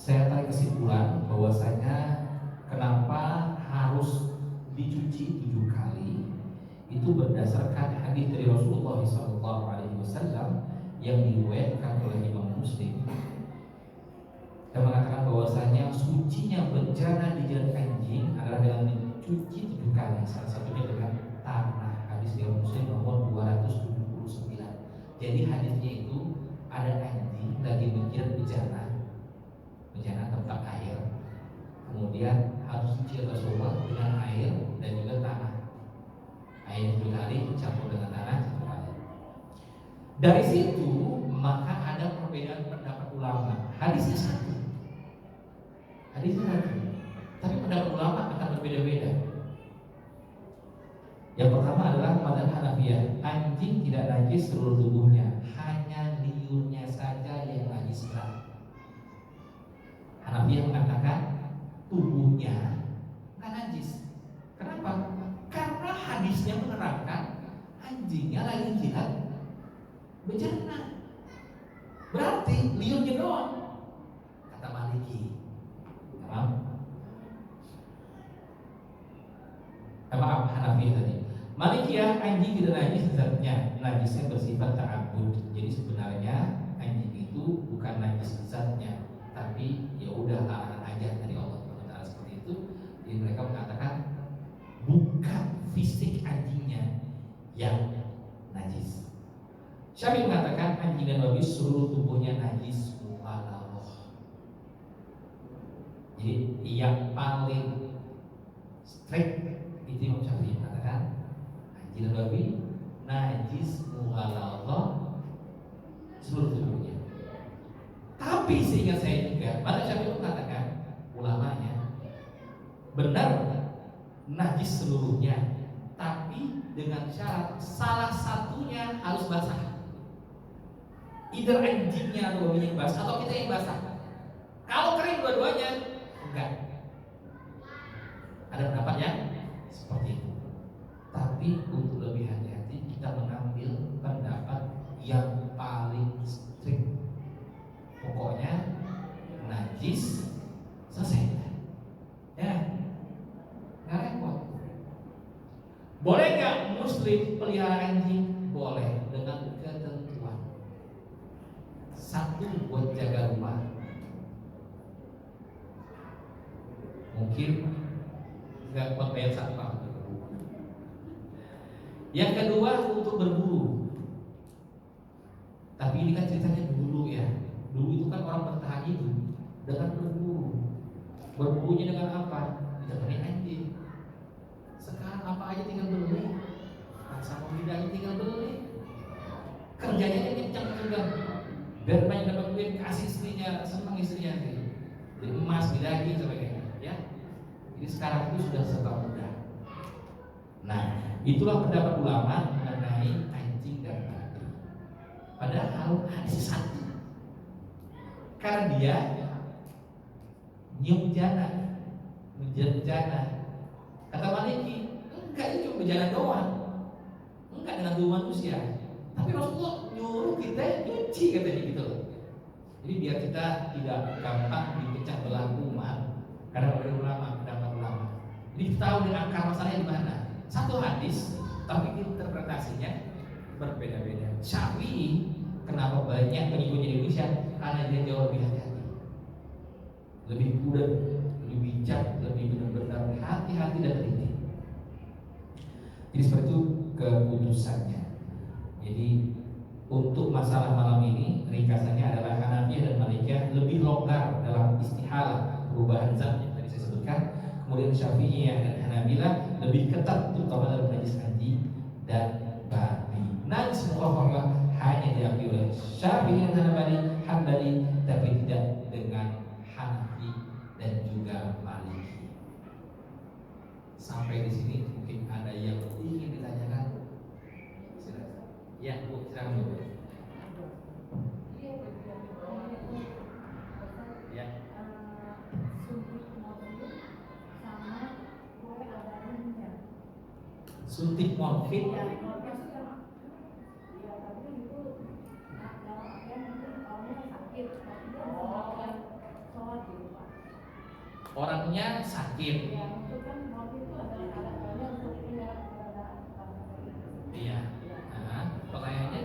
saya tarik kesimpulan bahwasanya kenapa harus dicuci 7 kali itu berdasarkan hadis dari Rasulullah SAW yang diriwayatkan oleh Imam Muslim yang mengatakan bahwasanya sucinya bejana di jalan anjing adalah dengan dicuci 7 kali, salah satunya dengan tanah. Hadis Imam Muslim nomor 279. Jadi hadisnya itu ada anjing lagi menjilat bejana tempat air, kemudian harus dicuci Rasulullah dengan air dan juga tanah. Air 7 kali campur dengan tanah 1 kali. Dari situ maka ada perbedaan pendapat ulama. Hadisnya satu, tapi pendapat ulama akan berbeda-beda. Yang pertama adalah mazhab Hanafiyah, anjing tidak najis seluruh tubuhnya, hanya liurnya saja yang najis berat. Hanafiyah mengatakan tubuhnya nggak najis. Kenapa? Karena hadisnya menerangkan anjingnya lagi jilat bejana, berarti liurnya doang. Kata Maliki, maaf Hanafi tadi. Malikiyah anjing tidak najis zatnya, najisnya bersifat ta'abbud. Jadi sebenarnya anjing itu bukan najis zatnya, tapi ya udah larangan aja dari Allah Taala seperti itu. Jadi mereka mengatakan bukan fisik anjingnya yang najis. Syafi'i mengatakan anjing dan babi seluruh tubuhnya najis mughallazah. Jadi yang paling strict itu Imam Syafi'i mengatakan anjing dan babi najis mughallazah seluruh tubuhnya. Tapi sehingga saya juga pada Syafi'i mengatakan ulamanya benar najis seluruhnya, tapi dengan syarat salah satunya harus basah. Either anjingnya atau babinya yang basah atau kita yang basah. Kalau kering dua-duanya enggak. Ada pendapat yang seperti itu. Tapi untuk lebih hati-hati kita mengambil pendapat yang paling strict. Pokoknya najis selesai. Ya, nggak repot. Boleh nggak Muslim pelihara anjing? Boleh dengan ketentuan. Satu, buat jaga rumah. Mungkin nggak bayar satpam. Yang kedua untuk berburu. Tapi ini kan ceritanya dulu ya. Dulu itu kan orang bertahan hidup dengan berburu. Berburunya dengan apa? Dengan anjing. Sekarang apa aja tinggal beli. Sama bidangnya tinggal beli. Kerjanya kencang juga. Biar banyak dapat duit, kasih istrinya, senang istrinya. Jadi emas, bidagi, sebagainya. Ya. Jadi sekarang itu sudah serba mudah. Nah, itulah pendapat ulama mengenai anjing dan babi. Padahal hadis satu. Karena dia nyium bejana, menjilat bejana. Kata Maliki, enggak itu cuma bejana doang, enggak dengan tubuh manusia. Tapi Rasulullah nyuruh kita nyuci katanya gitu loh. Jadi biar kita tidak gampang dipecah belah umat karena ada ulama, pendapat ulama. Jadi kita tahu dengan akar masalahnya di mana. Satu hadis, tapi interpretasinya berbeda-beda. Syafi'i kenapa banyak pengikutnya di Indonesia? Karena dia jauh lebih hati-hati, lebih prudent, lebih bijak, lebih benar-benar hati-hati dan teliti. Jadi seperti itu keputusannya. Jadi untuk masalah malam ini ringkasannya adalah Hanafiyah dan Malikiyah lebih longgar dalam istihalah perubahan zat yang tadi saya sebutkan. Kemudian Syafi'iyah dan Hanabilah lebih ketat terutama dalam najis anjing dan babi. Najis mukhafafah hanya diakui oleh Syafi'i dan Hambali, tapi tidak dengan Hanafi dan juga Maliki. Sampai di sini mungkin ada yang ingin ditanyakan. Ya, Bu, silakan Bu. Ya. Suntik morfin. orangnya sakit. Ya, itu kan mobil itu ada alat-alatnya untuk tidak ada. Iya. Nah, pertanyaannya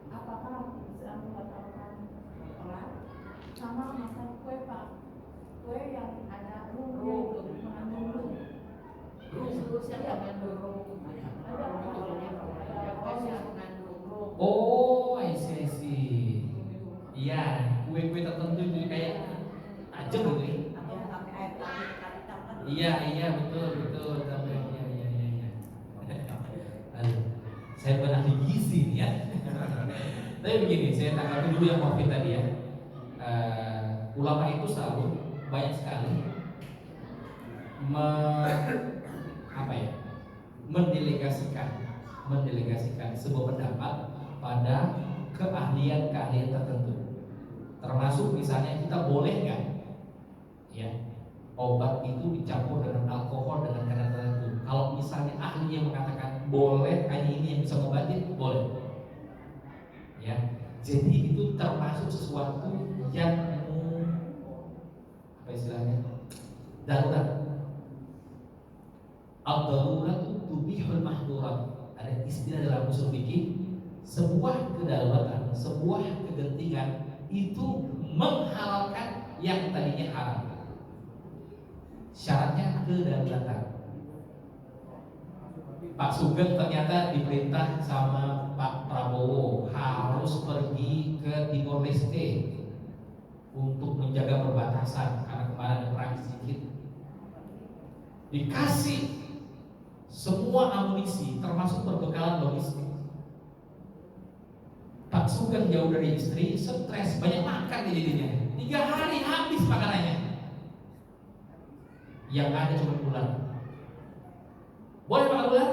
apakah bisa membatalkan sholat sama makan kue Pak? Kue yang ada rum, mengandung rum. Terus yang mengandung rum. Ada kue yang mengandung rum. oh, I see. Iya, kue-kue tertentu itu kayak ajem gitu ya. Pakai air tawar. Iya, betul. Iya. Aduh, saya bukan ahli gizi nih ya. Tapi begini, saya tanggapi dulu yang COVID tadi ya. Ulama itu selalu banyak sekali mendelegasikan sebuah pendapat pada keahlian tertentu. Termasuk misalnya kita boleh nggak ya obat itu dicampur dengan alkohol dengan kadar tertentu. Kalau misalnya ahli yang mengatakan boleh, hanya ini yang bisa ngobatin, boleh. Ya, jadi itu termasuk sesuatu yang apa istilahnya darurat. Ad-darurat tubihul mahdurat. Ada istilah dalam usul fikih, sebuah kedaruratan, sebuah kegentingan itu menghalalkan yang tadinya haram. Syaratnya kedaruratan. Pak Sugeng ternyata diperintah sama Pak Prabowo harus pergi ke Timor Leste untuk menjaga perbatasan karena kemarin ada perang sedikit. Dikasih semua amunisi termasuk perbekalan logistik. Pak Sugeng jauh dari istri, stres, banyak makan di jadinya. 3 hari habis makanannya. Yang ada cuma ular. Boleh makan ular?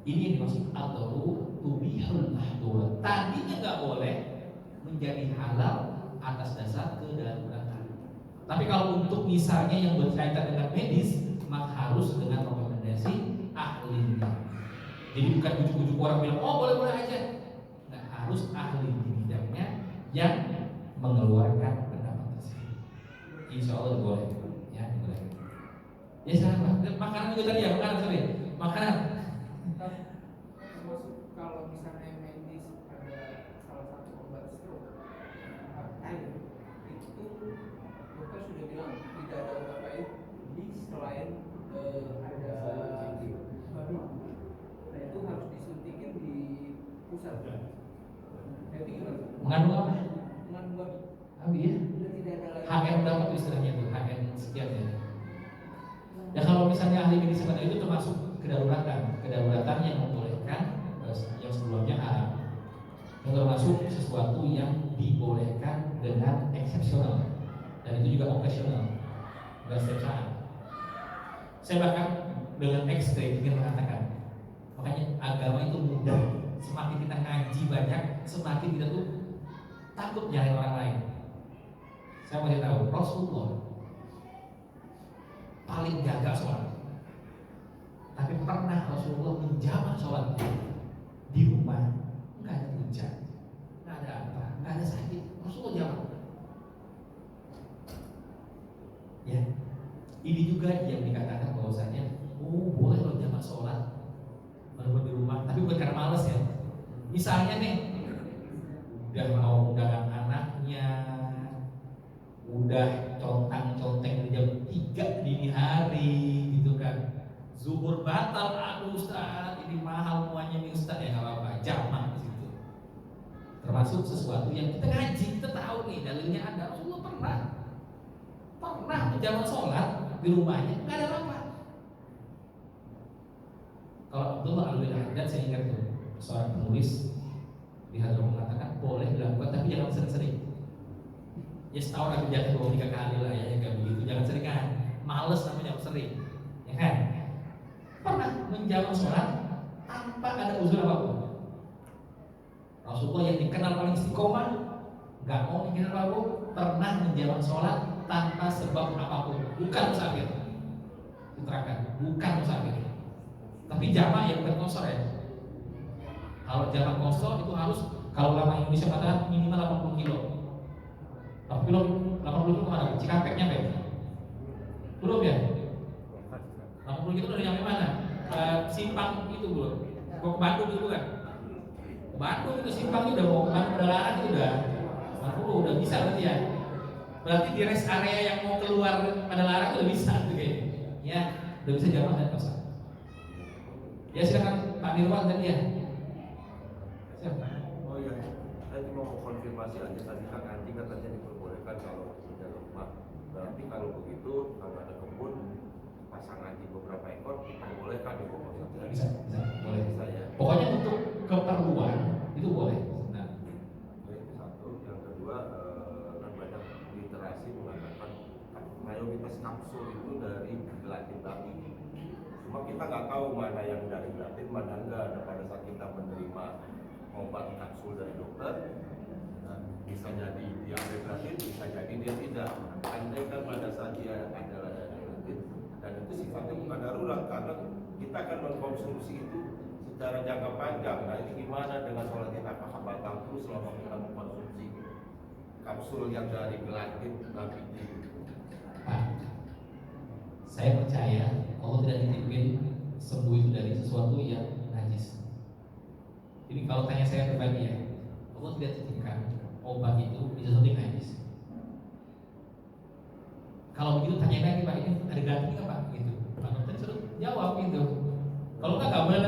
Ini yang dimaksud ad-darurat tubihul mahdurat. Tadinya nggak boleh menjadi halal atas dasar kedaruratan. Tapi kalau untuk misalnya yang berkaitan dengan medis, maka harus dengan rekomendasi ahlinya. Jadi bukan ujuk-ujuk orang bilang, oh boleh-boleh aja. Nggak, harus ahli di bidangnya yang mengeluarkan pendapat tersebut. Insya Allah boleh. Ya, boleh. Ya sama. Makanan juga tadi ya, makanan. Termasuk kalau misalnya medis ada salah satu obat stroke air itu dokter sudah bilang tidak ada obat lain selain ada babi. Nah itu harus disuntikin di pusat. Jadi gimana? Mengandung apa? Mengandung babi. Babi ya? Sudah tidak ada lagi. HN berapa tuh istilahnya tuh? HN sekian ya. Ya kalau misalnya ahli medis seperti itu termasuk kedaruratan yang membolehkan yang sebelumnya haram. Yang termasuk sesuatu yang dibolehkan dengan eksepsional dan itu juga okasional, nggak setiap saat. Saya bahkan dengan ekstrim ingin mengatakan, makanya agama itu mudah. Semakin kita ngaji banyak, semakin kita tuh takut nyalain orang lain. Saya mau tahu Rasulullah paling gagah sholat, tapi pernah Rasulullah menjamak sholatnya di rumah, nggak ada hujan, nggak ada apa, nggak ada sakit, Rasulullah jamak. Ya, ini juga yang dikatakan bahwasanya, oh boleh loh jamak sholat walaupun di rumah, tapi bukan karena males ya. Misalnya nih, udah mau undangan anaknya, udah contang-conteng di jam 3 dini hari gitu kan, zuhur batal, aduh Ustaz ini mahal semuanya nih Ustaz, ya nggak apa-apa, jamak di situ. Termasuk sesuatu yang kita ngaji, kita tahu nih dalilnya ada. Rasulullah pernah menjamak sholat di rumahnya, nggak ada apa. Kalau Abdullah Alwi Haddad, saya ingat tuh seorang penulis di Hadron mengatakan boleh dilakukan tapi jangan sering-sering. Ya setahun aku jatuh 2-3 kali lah ya, kayak begitu. Jangan sering kan, males namanya sering, ya kan? Pernah menjamak sholat tanpa ada uzur apapun. Rasulullah yang dikenal paling istiqomah, nggak mau mikirin apapun, pernah menjamak sholat tanpa sebab apapun. Bukan musafir, diterangkan, bukan musafir. Tapi jamak yang bukan kosor ya. Kalau jamak kosor itu harus, kalau lama Indonesia katakan minimal 80 kilo. 80 kilo kemana? Cikampek nyampe? Belum ya? 80 gitu udah nyampe mana? Simpang itu belum. Mau ke Bandung itu kan? Ke Bandung itu simpang itu udah mau ke Bandung Padalarang itu udah 80 udah bisa berarti ya. Berarti di rest area yang mau keluar Padalarang udah bisa tuh kayaknya. Ya, udah bisa jamaah dan kosan. Ya silakan Pak Nirwan tadi ya. Siapa? Oh iya, saya cuma mau konfirmasi aja tadi kan anjing katanya diperbolehkan kalau di dalam rumah. Berarti kalau begitu kalau ada kebun pasang anjing beberapa ekor diperbolehkan di pokok saja. Bisa, boleh. Bisa ya. Pokoknya untuk keperluan itu boleh. Nah, Itu satu. Yang kedua kan banyak literasi mengatakan mayoritas kapsul itu dari gelatin babi. Cuma kita nggak tahu mana yang dari gelatin, mana enggak. Ada pada saat kita menerima obat kapsul dari dokter, nah, bisa jadi dia ada gelatin, bisa jadi dia tidak. Andai kan pada saat dia adalah dari gelatin, dan itu sifatnya bukan darurat karena kita akan mengkonsumsi itu secara jangka panjang. Nah ini gimana dengan sholat kita apakah batal terus selama kita mengkonsumsi kapsul yang dari gelatin babi itu? Pak, saya percaya Allah tidak dititipin sembuh itu dari sesuatu yang najis. Jadi kalau tanya saya pribadi ya, Allah tidak titipkan obat itu di sesuatu yang najis. Kalau begitu tanya lagi Pak, ini ada gratis nggak Pak? Gitu. Pak dokter suruh jawab gitu. Kalau nggak boleh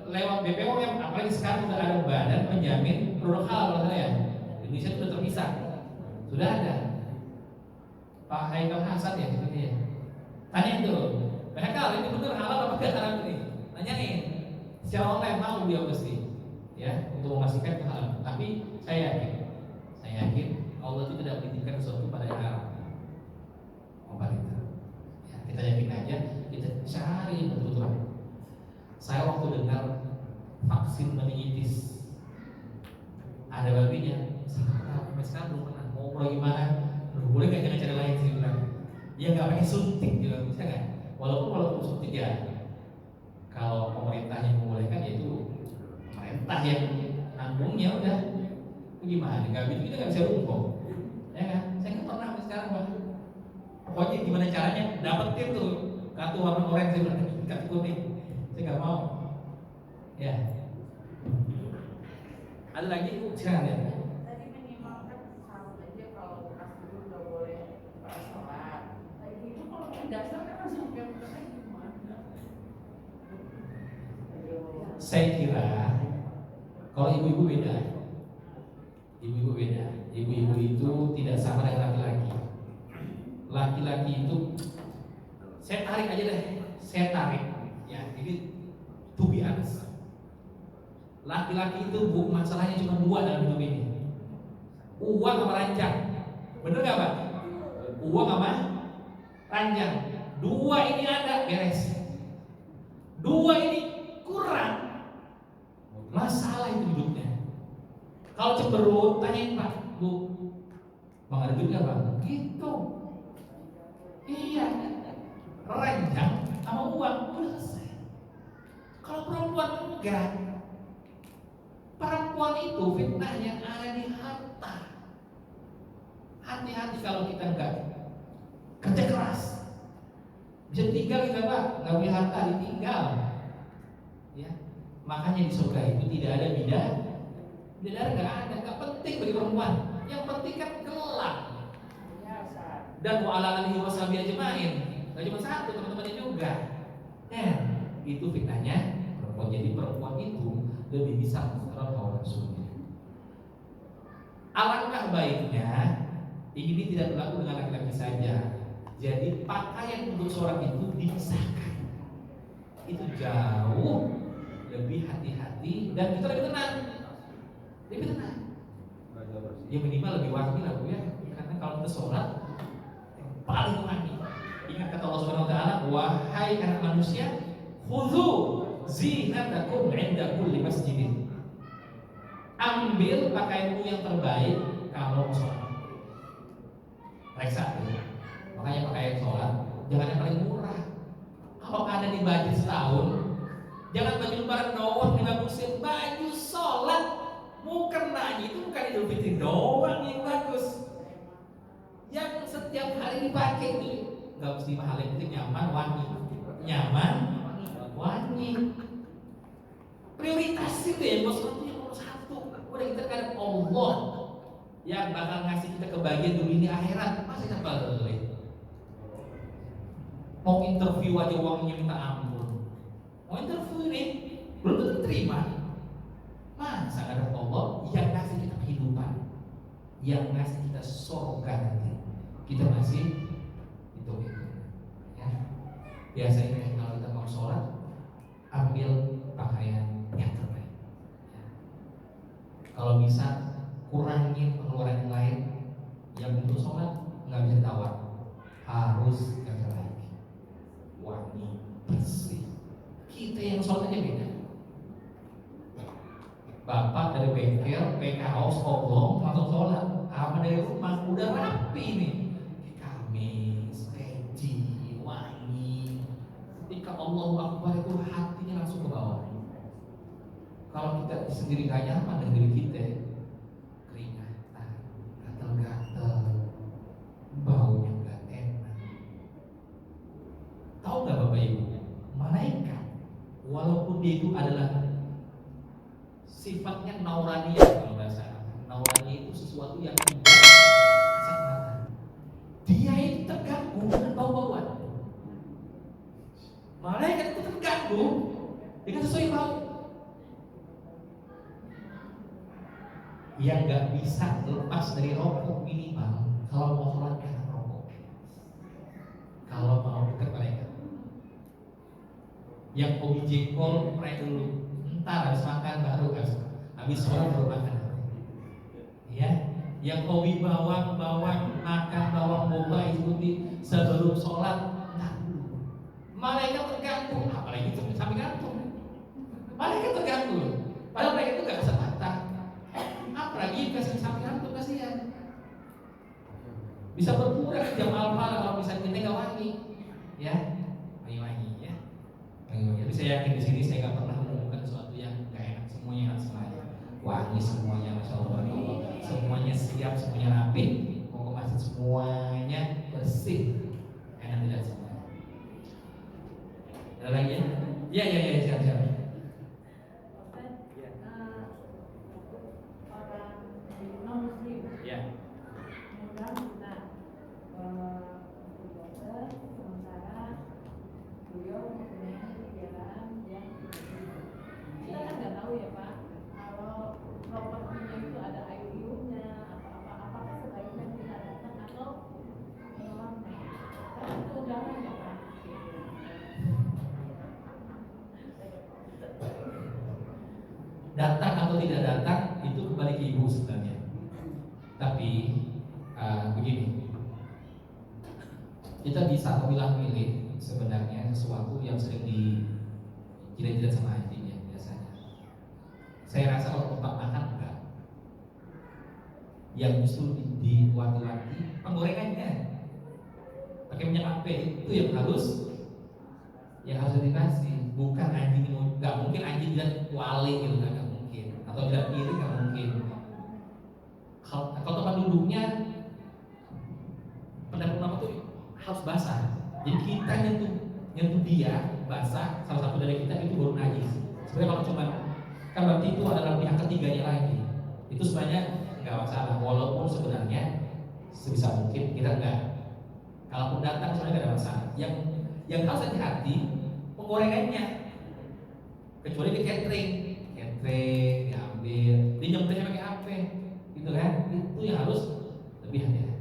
lewat BPOM yang apalagi sekarang sudah ada badan penjamin produk halal kalau saya ya. Indonesia sudah terpisah, sudah ada. Pak Haikal Hasan ya gitu ya. Tanya itu, Pak Haikal ini benar halal apa tidak halal ini? Tanyain. Secara online mau dia mesti, ya untuk memastikan itu halal. Tapi saya yakin Allah itu tidak menitipkan sesuatu pada yang haram. Obat itu. Ya, kita yakin aja, kita cari betul-betul. Saya waktu dengar vaksin meningitis ada babinya, sampai sekarang belum pernah. Mau mulai gimana? Boleh nggak dengan cara lain sih bilang? Ya nggak pakai suntik juga bisa nggak? Walaupun suntik ya, kalau pemerintahnya membolehkan ya itu pemerintah yang nanggungnya udah. Itu gimana? Nggak gitu kita nggak bisa rungkong, ya kan? Saya nggak pernah sampai sekarang Pak. Pokoknya gimana caranya dapetin tuh kartu warna oranye saya bilang kartu kuning. Saya nggak mau. Ya. Ada lagi silakan ya. Tadi minimal kan sahur aja kalau pas dulu udah boleh sholat. Kayak gitu kalau dasar kan harus sampai berapa gimana? Saya kira kalau ibu-ibu beda. Ibu-ibu beda. Ibu-ibu itu tidak sama dengan laki-laki. Laki-laki itu saya tarik aja deh. Saya tarik. Ya, ini to be honest. Laki-laki itu bu, masalahnya cuma dua dalam hidup ini. Uang sama ranjang. Bener gak Pak? Uang sama ranjang. Dua ini ada, beres. Dua ini kurang, masalah itu hidupnya. Kalau cemberut, tanyain Pak, Bu, Bang ada duit gak Bang? Gitu. Iya. Ranjang sama uang, udah selesai. Kalau perempuan enggak. Perempuan itu fitnahnya ada di harta. Hati-hati kalau kita enggak kerja keras. Bisa ditinggal kita Pak, nggak punya harta ditinggal. Ya, makanya di surga itu tidak ada bidadari nggak ada, nggak penting bagi perempuan. Yang penting kan kelak. Dan wa'ala alihi washabihi ajmain. Nggak cuma satu, teman-temannya juga. Ya, itu fitnahnya perempuan. Jadi perempuan itu lebih bisa mengontrol hawa nafsunya. Alangkah baiknya ini tidak berlaku dengan laki-laki saja. Jadi pakaian untuk seorang itu dipisahkan. Itu jauh lebih hati-hati dan kita lebih tenang. Lebih tenang. Ya minimal lebih wangi lah Bu ya. Karena kalau kita sholat yang paling wangi. Ingat kata Allah Subhanahu Wa Taala, wahai anak manusia, khudzu zinatakum 'inda kulli masjidin. Ambil pakaianmu yang terbaik kalau sholat. Periksa ya. Makanya pakaian sholat jangan yang paling murah. Kalau ada di budget setahun, jangan baju lebaran doang dibagusin, baju sholat. Mukena itu bukan Idul Fitri doang yang bagus. Yang setiap setiap hari dipakai itu nggak mesti mahal, yang penting nyaman, wangi, nyaman, wangi. Prioritas itu ya, bos itu yang nomor satu. Udah kita kan Allah yang bakal ngasih kita kebahagiaan dunia akhirat, masa kita balik. Mau interview aja uangnya minta ampun. Mau interview nih, belum tentu terima. Masa ada Allah yang ngasih kita kehidupan, yang ngasih kita surga nanti, kita masih itu ya. Biasanya kalau kita mau sholat, ambil pakaian yang terbaik ya. Kalau bisa kurangin pengeluaran yang lain. Yang untuk sholat nggak bisa ditawar, harus yang terbaik, wangi, bersih. Kita yang sholat aja beda. Bapak dari bengkel, pakai kaos oblong, masuk sholat. Apa dari rumah udah rapi nih, kamis, peci, wangi. Ketika Allahu Akbar itu hatinya langsung ke bawah. Kalau kita sendiri gak nyaman dengan diri kita, keringatan, gatel-gatel, baunya gak enak. Tahu gak Bapak Ibu, malaikat walaupun dia itu adalah sifatnya nauraniyah, kalau bahasa nauraniyah itu sesuatu yang tidak kasat mata. Dia itu terganggu dengan bau-bauan. Malaikat itu terganggu dengan sesuatu bau. Yang nggak bisa lepas dari rokok minimal kalau mau sholat jangan rokok. Kalau mau dekat malaikat. Yang hobi jengkol pray dulu. Ntar habis makan baru habis sholat baru makan. Ya, yang hobi bawang makan bawang boba ikuti sebelum sholat. Nah, malaikat terganggu, apalagi sampai gantung. Malaikat terganggu, padahal mereka itu gak kasat mata. Apalagi kasih sampai gantung kasihan. Bisa berkurang jam alfa kalau misalnya kita nggak wangi, ya, wangi ya. Tapi saya yakin di sini saya nggak pernah menemukan sesuatu yang nggak enak. Semuanya enak semuanya, wangi semuanya, masya Allah, semuanya siap, semuanya rapi. Mau ke masjid semuanya bersih, enak tidak semuanya. Ada lagi ya? Ya, siap. Orang non muslim, Ya. mudah kita dokter sementara beliau mempunyai pikiran yang kita kan nggak tahu ya Pak, kalau propertinya itu ada IOU-nya apakah sebaiknya kita datang atau menolaknya? Kan itu undangan ya Pak. Datang atau tidak datang itu kembali ke ibu sebenarnya. Tapi begini, kita bisa memilah-milih sebenarnya sesuatu yang sering dijilat-jilat sama anjing ya biasanya. Saya rasa kalau tempat makan enggak. Yang justru diwanti-wanti penggorengannya. Pakai minyak apa itu yang harus dikasih. Bukan anjing, nggak mungkin anjing jilat wali gitu, nggak mungkin. Atau jilat piring nggak mungkin. Kalau tempat duduknya pendapat tuh harus basah. Jadi kita nyentuh dia basah, salah satu dari kita itu baru najis. Sebenarnya kalau cuma kan berarti itu adalah pihak ketiganya lagi. Itu sebenarnya nggak masalah. Walaupun sebenarnya sebisa mungkin kita nggak. Kalaupun datang sebenarnya nggak ada masalah. Yang harus hati-hati penggorengannya. Kecuali di catering diambil, dia nyemprotnya pakai apa? Gitu kan? Itu yang harus lebih hati-hati.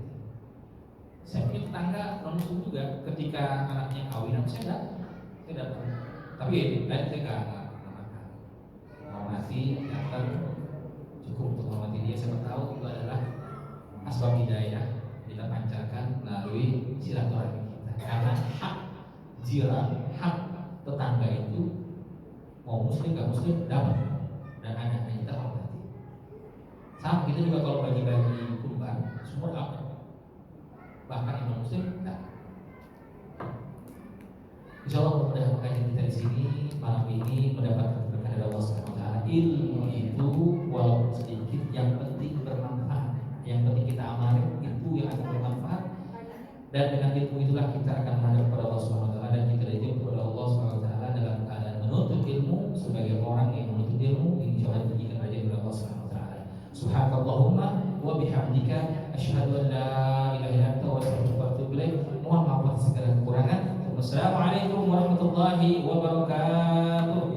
Saya punya tetangga non muslim juga, ketika anaknya kawinan saya datang. Tapi tadi saya nggak makan. Menghormati, datang cukup untuk menghormati dia. Saya tahu itu adalah asbab hidayah kita pancarkan melalui silaturahmi kita. Karena hak jiran, hak tetangga itu mau muslim nggak muslim dapat, dan anaknya kita hormati. Sama kita juga kalau bagi-bagi kurban semua dapat. Bahkan yang muslim enggak. Insya Allah mudah kajian kita di sini malam ini mendapatkan berkah dari Allah SWT. Ilmu itu walaupun sedikit, yang penting bermanfaat. Yang penting kita amalin itu yang akan bermanfaat. Dan dengan ilmu itulah kita akan menghadap kepada Allah Subhanahu wa taala, dan jika dijemput kepada Allah Subhanahu wa taala dalam keadaan menuntut ilmu sebagai orang yang menuntut ilmu, insya Allah ditinggikan aja oleh Allah Subhanahu wa taala. Subhanakallahumma wa bihamdika asyhadu an la ilaha illa anta wa astaghfiruka wa atubu ilaik. Mohon maaf atas segala kekurangan. Wassalamualaikum warahmatullahi wabarakatuh.